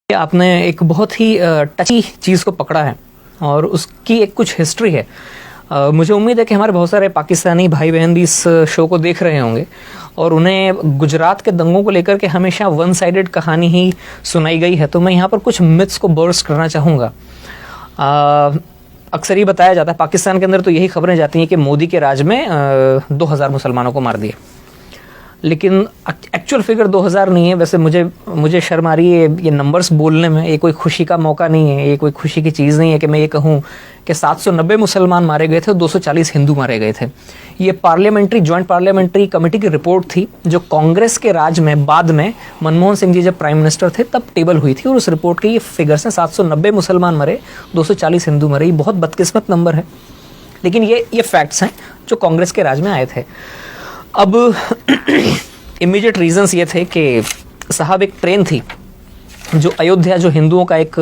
आपने एक बहुत ही टची चीज़ को पकड़ा है और उसकी एक कुछ हिस्ट्री है। मुझे उम्मीद है कि हमारे बहुत सारे पाकिस्तानी भाई बहन भी इस शो को देख रहे होंगे और उन्हें गुजरात के दंगों को लेकर के हमेशा वन साइडेड कहानी ही सुनाई गई है। तो मैं यहाँ पर कुछ मिथ्स को बर्स्ट करना चाहूँगा। अक्सर ही बताया जाता है, पाकिस्तान के अंदर तो यही खबरें जाती हैं कि मोदी के राज में 2000 मुसलमानों को मार दिया, लेकिन एक्चुअल फिगर 2000 नहीं है। वैसे मुझे शर्म आ रही है ये नंबर्स बोलने में। ये कोई खुशी का मौका नहीं है, ये कोई खुशी की चीज़ नहीं है कि मैं ये कहूँ कि 790 मुसलमान मारे गए थे और 240 हिंदू मारे गए थे। ये जॉइंट पार्लियामेंट्री कमेटी की रिपोर्ट थी जो कांग्रेस के राज में बाद में मनमोहन सिंह जी जब प्राइम मिनिस्टर थे तब टेबल हुई थी और उस रिपोर्ट के ये फिगर्स हैं। 790 मुसलमान मरे, 240 हिंदू मरे। ये बहुत बदकिस्मत नंबर है, लेकिन ये फैक्ट्स हैं जो कांग्रेस के राज में आए थे। अब इमीडिएट रीजंस ये थे कि साहब एक ट्रेन थी जो अयोध्या, जो हिंदुओं का एक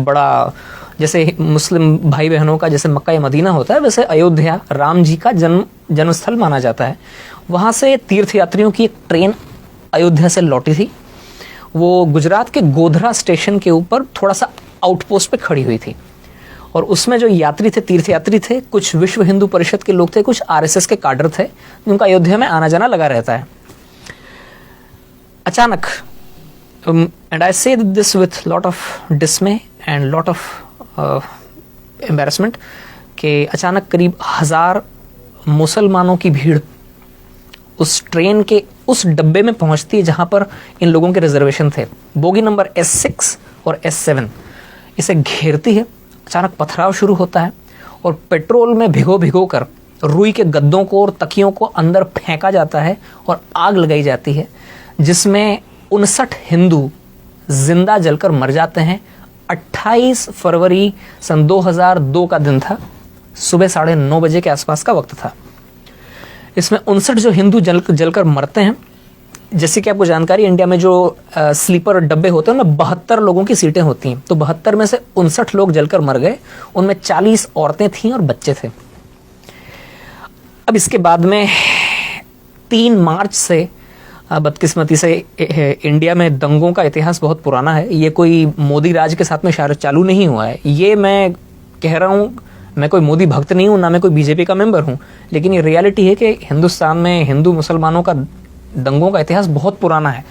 बड़ा, जैसे मुस्लिम भाई बहनों का जैसे मक्का या मदीना होता है, वैसे अयोध्या राम जी का जन्मस्थल माना जाता है। वहाँ से तीर्थयात्रियों की एक ट्रेन अयोध्या से लौटी थी। वो गुजरात के गोधरा स्टेशन के ऊपर थोड़ा सा आउटपोस्ट पे खड़ी हुई थी और उसमें जो यात्री थे, तीर्थयात्री थे, कुछ विश्व हिंदू परिषद के लोग थे, कुछ आरएसएस के काडर थे, जिनका अयोध्या में आना जाना लगा रहता है। अचानक, एंड आई से this with lot of डिसमे and lot of embarrassment, कि अचानक करीब 1000 मुसलमानों की भीड़ उस ट्रेन के उस डब्बे में पहुंचती है जहां पर इन लोगों के रिजर्वेशन थे। बोगी नंबर S6 और S7 इसे घेरती है। अचानक पथराव शुरू होता है और पेट्रोल में भिगो कर रुई के गद्दों को और तकियों को अंदर फेंका जाता है और आग लगाई जाती है, जिसमें 59 हिंदू जिंदा जलकर मर जाते हैं। 28 फरवरी सन 2002 का दिन था, सुबह 9:30 बजे के आसपास का वक्त था। इसमें 59 जो हिंदू जलकर मरते हैं। जैसे कि आपको जानकारी, इंडिया में जो स्लीपर डब्बे होते हैं उनमें 72 लोगों की सीटें होती हैं, तो 72 में से 59 लोग जलकर मर गए। उनमें 40 औरतें थीं और बच्चे थे। अब इसके बाद में 3 मार्च से बदकिस्मती से इंडिया में दंगों का इतिहास बहुत पुराना है। ये कोई मोदी राज के साथ में चालू नहीं हुआ है। ये मैं कह रहा हूँ, मैं कोई मोदी भक्त नहीं हूँ, ना मैं कोई बीजेपी का मेंबर हूँ, लेकिन ये रियलिटी है कि हिंदुस्तान में हिंदू मुसलमानों का दंगों का इतिहास बहुत पुराना है।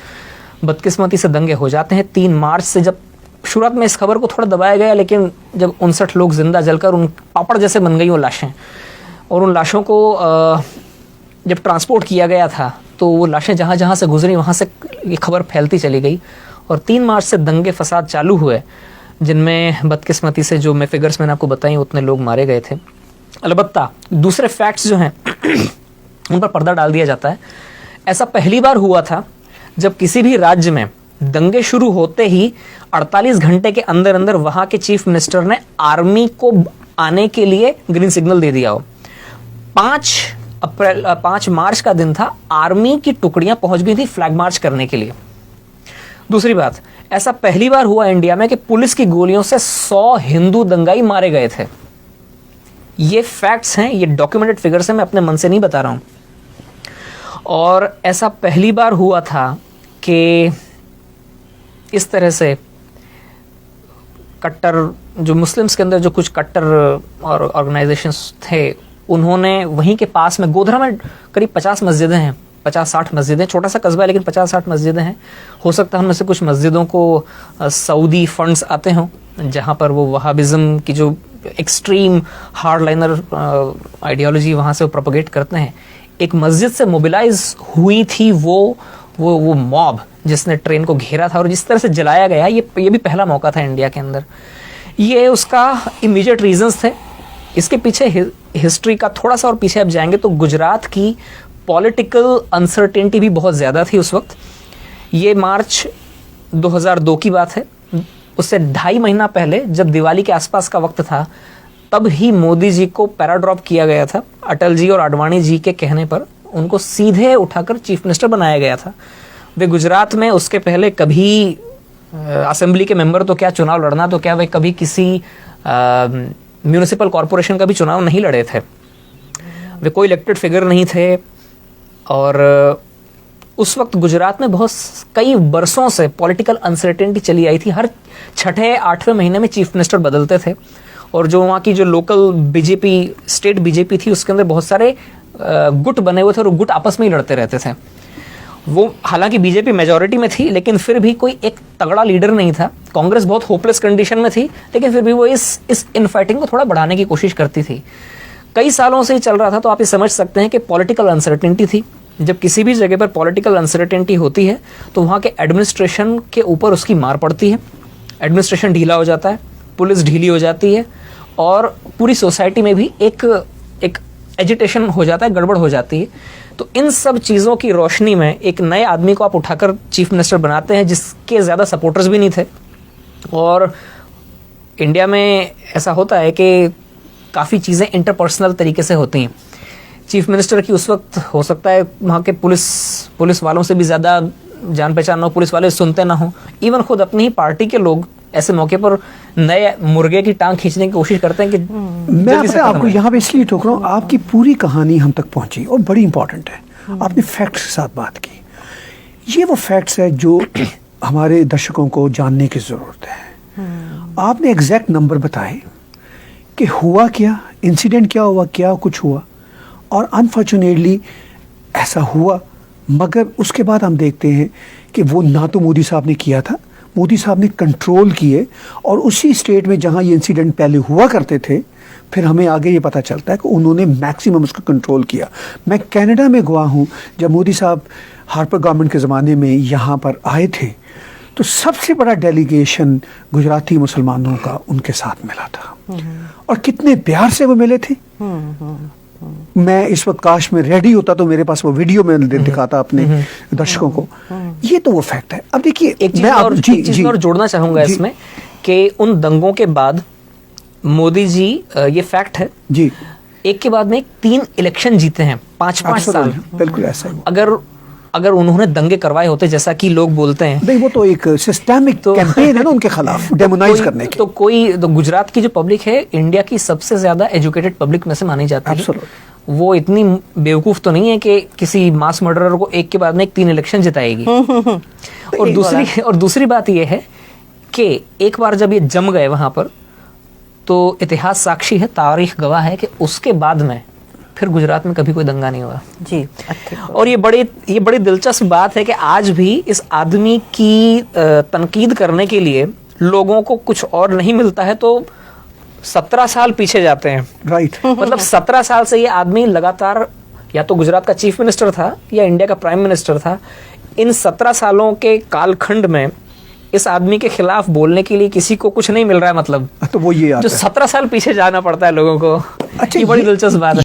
बदकिस्मती से दंगे हो जाते हैं 3 मार्च से। जब शुरुआत में इस खबर को थोड़ा दबाया गया, लेकिन जब 59 लोग जिंदा जलकर उन पापड़ जैसे बन गई वो लाशें, और उन लाशों को जब ट्रांसपोर्ट किया गया था तो वो लाशें जहाँ जहाँ से गुजरी वहाँ से ये खबर फैलती चली गई और 3 मार्च से दंगे फसाद चालू हुए, जिनमें बदकिस्मती से जो फिगर्स मैंने आपको बताई उतने लोग मारे गए थे। अलबत्ता दूसरे फैक्ट्स जो हैं उन पर पर्दा डाल दिया जाता है। ऐसा पहली बार हुआ था जब किसी भी राज्य में दंगे शुरू होते ही 48 घंटे के अंदर अंदर वहां के चीफ मिनिस्टर ने आर्मी को आने के लिए ग्रीन सिग्नल दे दिया हो। 5 मार्च का दिन था, आर्मी की टुकड़ियां पहुंच गई थी फ्लैग मार्च करने के लिए। दूसरी बात, ऐसा पहली बार हुआ इंडिया में कि पुलिस की गोलियों से 100 हिंदू दंगाई मारे गए थे। ये फैक्ट्स हैं, ये डॉक्यूमेंटेड फिगर्स हैं, मैं अपने मन से नहीं बता रहा हूं। और ऐसा पहली बार हुआ था कि इस तरह से कट्टर, जो मुस्लिम्स के अंदर जो कुछ कट्टर और ऑर्गेनाइजेशंस थे, उन्होंने वहीं के पास में गोधरा में करीब 50 मस्जिदें हैं, 50-60 मस्जिदें, छोटा सा कस्बा है लेकिन 50-60 मस्जिदें हैं। हो सकता है उनमें से कुछ मस्जिदों को सऊदी फंड्स आते हों, जहाँ पर वो वहाबिज्म की जो एक्सट्रीम हार्डलाइनर आइडियोलॉजी वहाँ से वो प्रोपोगेट करते हैं। एक मस्जिद से मोबिलाइज हुई थी वो मॉब जिसने ट्रेन को घेरा था और जिस तरह से जलाया गया, ये भी पहला मौका था इंडिया के अंदर। ये उसका इमीडिएट रीजंस थे। इसके पीछे हिस्ट्री का थोड़ा सा और पीछे आप जाएंगे तो गुजरात की पॉलिटिकल अनसर्टेनिटी भी बहुत ज़्यादा थी उस वक्त। ये मार्च 2002 की बात है। उससे 2.5 महीना पहले जब दिवाली के आसपास का वक्त था, तब ही मोदी जी को पैराड्रॉप किया गया था। अटल जी और आडवाणी जी के कहने पर उनको सीधे उठाकर चीफ मिनिस्टर बनाया गया था। वे गुजरात में उसके पहले कभी असेंबली के मेंबर तो क्या, चुनाव लड़ना तो क्या, वे कभी किसी म्यूनिसिपल कॉरपोरेशन का भी चुनाव नहीं लड़े थे। वे कोई इलेक्टेड फिगर नहीं थे और उस वक्त गुजरात में कई बरसों से पॉलिटिकल अनसर्टेनिटी चली आई थी। हर 6-8वें महीने में चीफ मिनिस्टर बदलते थे, और जो वहाँ की जो लोकल बीजेपी, स्टेट बीजेपी थी, उसके अंदर बहुत सारे गुट बने हुए थे और गुट आपस में ही लड़ते रहते थे। वो हालांकि बीजेपी मेजॉरिटी में थी, लेकिन फिर भी कोई एक तगड़ा लीडर नहीं था। कांग्रेस बहुत होपलेस कंडीशन में थी, लेकिन फिर भी वो इस इनफाइटिंग को थोड़ा बढ़ाने की कोशिश करती थी। कई सालों से ही चल रहा था, तो आप ये समझ सकते हैं कि पॉलिटिकल अनसर्टेनिटी थी। जब किसी भी जगह पर पॉलिटिकल अनसर्टेनिटी होती है तो वहाँ के एडमिनिस्ट्रेशन के ऊपर उसकी मार पड़ती है। एडमिनिस्ट्रेशन ढीला हो जाता है, पुलिस ढीली हो जाती है, और पूरी सोसाइटी में भी एक एजिटेशन हो जाता है, गड़बड़ हो जाती है। तो इन सब चीज़ों की रोशनी में एक नए आदमी को आप उठाकर चीफ मिनिस्टर बनाते हैं, जिसके ज़्यादा सपोर्टर्स भी नहीं थे। और इंडिया में ऐसा होता है कि काफ़ी चीज़ें इंटरपर्सनल तरीके से होती हैं। चीफ मिनिस्टर की उस वक्त हो सकता है वहाँ के पुलिस वालों से भी ज़्यादा जान पहचान ना हो, पुलिस वाले सुनते ना हो, इवन खुद अपनी ही पार्टी के लोग ऐसे मौके पर नए मुर्गे की टांग खींचने की कोशिश करते हैं कि मैं आपको यहाँ पे इसलिए टोक रहा हूँ, आपकी पूरी कहानी हम तक पहुंची और बड़ी इंपॉर्टेंट है। आपने फैक्ट्स के साथ बात की, ये वो फैक्ट्स है जो हमारे दर्शकों को जानने की ज़रूरत है। आपने एग्जैक्ट नंबर बताए कि हुआ क्या, इंसिडेंट क्या हुआ, क्या कुछ हुआ, और अनफॉर्चुनेटली ऐसा हुआ। मगर उसके बाद हम देखते हैं कि वो ना तो मोदी साहब ने किया था, मोदी साहब ने कंट्रोल किए, और उसी स्टेट में जहां ये इंसिडेंट पहले हुआ करते थे, फिर हमें आगे ये पता चलता है कि उन्होंने मैक्सिमम उसको कंट्रोल किया। मैं कनाडा में गया हूँ, जब मोदी साहब हार्पर गवर्नमेंट के ज़माने में यहाँ पर आए थे, तो सबसे बड़ा डेलीगेशन गुजराती मुसलमानों का उनके साथ मिला था, और कितने प्यार से वो मिले थे। मैं इस वक्त काश में रेडी होता तो मेरे पास वो वीडियो में दिखाता अपने दर्शकों को। ये तो वो फैक्ट है। अब देखिए, एक चीज और जोड़ना चाहूंगा इसमें कि उन दंगों के बाद मोदी जी, ये फैक्ट है जी, एक के बाद में 3 इलेक्शन जीते हैं, 5-5 साल। बिल्कुल ऐसा है। अगर उन्होंने दंगे करवाए होते जैसा कि लोग बोलते हैं, नहीं, वो तो एक सिस्टेमिक कैंपेन है ना उनके खिलाफ, डेमोनाइज करने की। तो गुजरात की जो पब्लिक है, इंडिया की सबसे ज्यादा एजुकेटेड पब्लिक में से मानी जाती है। वो इतनी बेवकूफ तो नहीं है कि किसी मास मर्डरर को एक के बाद में 3 इलेक्शन जिताएगी। और दूसरी बात यह है कि एक बार जब ये जम गए वहां पर, तो इतिहास साक्षी है, तारीख गवाह है कि उसके बाद में फिर गुजरात में कभी कोई दंगा नहीं हुआ जी। और ये बड़ी दिलचस्प बात है कि आज भी इस आदमी की तनकीद करने के लिए लोगों को कुछ और नहीं मिलता है तो 17 साल पीछे जाते हैं। राइट। मतलब 17 साल से ये आदमी लगातार या तो गुजरात का चीफ मिनिस्टर था या इंडिया का प्राइम मिनिस्टर था। इन 17 सालों के कालखंड में इस आदमी के खिलाफ बोलने के लिए किसी को कुछ नहीं मिल रहा है। मतलब तो वो ये जो 17 साल पीछे जाना पड़ता है लोगों को। अच्छा, ये बड़ी दिलचस्प बात है।